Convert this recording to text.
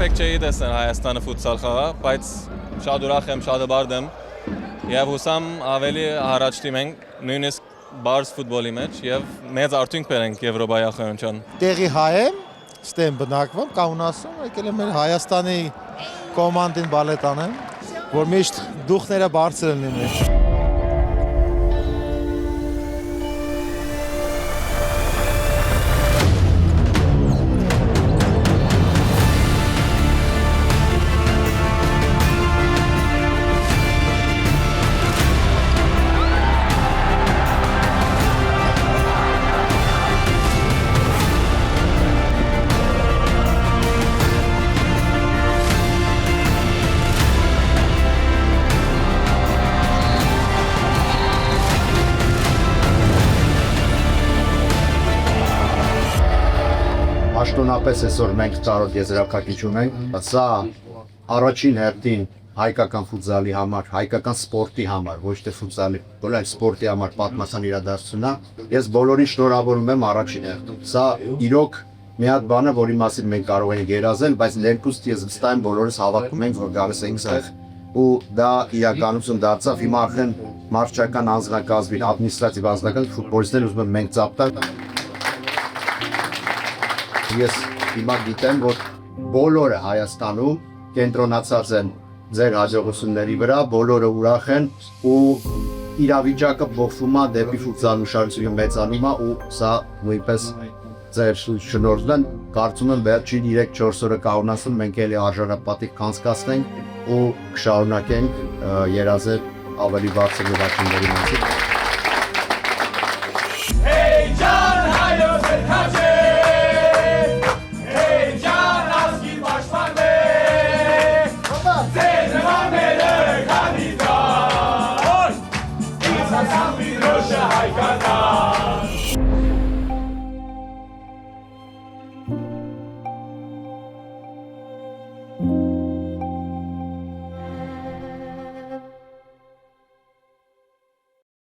երբեք չէի տեսնել Հայաստանը ֆուտսալ խաղա, բայց շատ ուրախ եմ, շատ բարդ եմ եւ հուսամ ավելի առաջ դիմենք նույնիսկ բարձ ֆուտբոլի մեջ եւ մեծ արդյունք բերենք Եվրոպայախորհրդան։ Տեղի հայ եմ, ստեմ բնակվում, Կաունասում, եկել եմ մեր Հայաստանի կոմանդին բալետ անեմ, որ միշտ դուխները բարձր են լինի։ Պաշտոնապես այսօր մենք ծառոտ եզրափակիչ ունենք, սա առաջին հերթին հայկական ֆուտզալի համար, հայկական սպորտի համար, ոչ թե ֆուտզալի, այլ սպորտի համար պատմական իրադարձություն է։ Ես բոլորին շնորհավորում եմ առաջին հերթին։ Սա իրոք մի հատ բան է, որի մասին մենք կարող ենք երազել, բայց ներկուստ ես վստահ եմ բոլորս հավատում ենք, որ գալիս ենք այստեղ ու դա իրականություն դարձավ։ Հիմա արդեն մարզչական անձնակազմին, ադմինիստրատիվ անձնական ֆուտբոլիստներ ուզում են մենք ծափտալ։ Ես հիմա գիտեմ, որ բոլորը Հայաստանում կենտրոնացած են ձեր հաջողությունների վրա, բոլորը ուրախ են ու իրավիճակը փոխվում է դեպի ֆուտզալ ուշադրությունը մեծանում է ու սա նույնպես ձեր շնորհիվ են, կարծում եմ վերջին 3-4 օրը Կաունասում մենք էլի արժանապատիվ կանցկացնենք ու կշարունակենք երազել ավելի բարձր նվաճումների մասին։